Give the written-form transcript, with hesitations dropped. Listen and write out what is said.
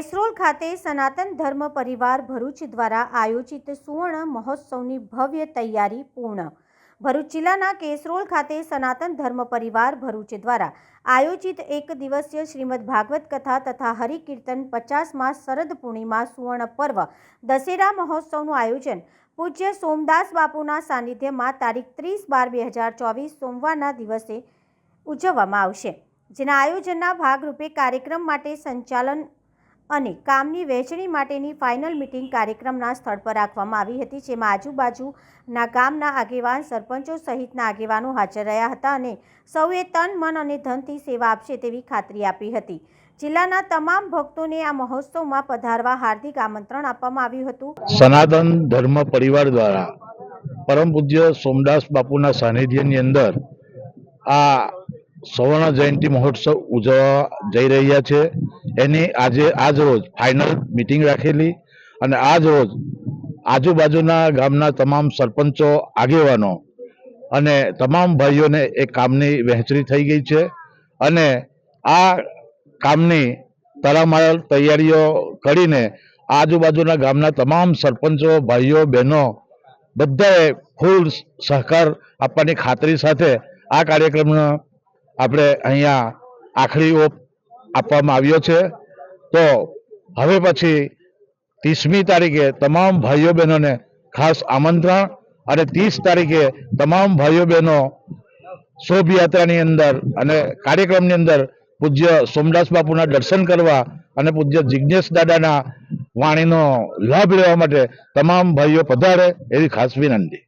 કેસરોલ ખાતે સનાતન ધર્મ પરિવાર ભરૂચ દ્વારા આયોજિત સુવર્ણ મહોત્સવની ભવ્ય તૈયારી પૂર્ણ. ભરૂચ જિલ્લાના કેસરોલ ખાતે સનાતન ધર્મ પરિવાર ભરૂચ દ્વારા આયોજિત એક દિવસીય શ્રીમદ ભાગવત કથા તથા હરિકીર્તન 50મા શરદ પૂર્ણિમા સુવર્ણ પર્વ દશેરા મહોત્સવનું આયોજન પૂજ્ય સોમદાસ બાપુના સાનિધ્યમાં તારીખ 30/12/2024 સોમવારના દિવસે ઉજવવામાં આવશે. જેના આયોજનના ભાગરૂપે કાર્યક્રમ માટે સંચાલન અને કામની વહેંચણી માટેની ફાઇનલ મીટિંગ કાર્યક્રમના સ્થળ પર રાખવામાં આવી હતી, જેમાં આજુબાજુના ગામના આગેવાન, સરપંચો સહિતના આગેવાનો હાજર રહ્યા હતા અને સૌએ તન, મન અને ધનથી સેવા આપશે તેવી ખાતરી આપી હતી. જિલ્લાના તમામ ભક્તોને આ મહોત્સવમાં પધારવા હાર્દિક આમંત્રણ આપવામાં આવ્યું હતું. સનાતન ધર્મ પરિવાર દ્વારા પરમ પૂજ્ય સોમદાસ બાપુના સાનિધ્યની અંદર આ સુવર્ણ જયંતિ મહોત્સવ ઉજવવા જઈ રહ્યા છે. એની આજ રોજ ફાઇનલ મીટિંગ રાખેલી અને આજ રોજ આજુબાજુના ગામના તમામ સરપંચો, આગેવાનો અને તમામ ભાઈઓને એ કામની વહેંચણી થઈ ગઈ છે અને આ કામની તડામાર તૈયારીઓ કરીને આજુબાજુના ગામના તમામ સરપંચો, ભાઈઓ, બહેનો બધાએ ફૂલ સહકાર આપવાની ખાતરી સાથે આ કાર્યક્રમનો આપણે અહીંયા આખરી ઓપ આપવામાં આવ્યો છે. તો હવે પછી 30મી તારીખે તમામ ભાઈઓ બહેનોને ખાસ આમંત્રણ અને 30 તારીખે તમામ ભાઈઓ બહેનો શોભાયાત્રાની અંદર અને કાર્યક્રમની અંદર પૂજ્ય સોમદાસ બાપુના દર્શન કરવા અને પૂજ્ય જિજ્ઞેશ દાદાના વાણીનો લાભ લેવા માટે તમામ ભાઈઓ પધારે એવી ખાસ વિનંતી.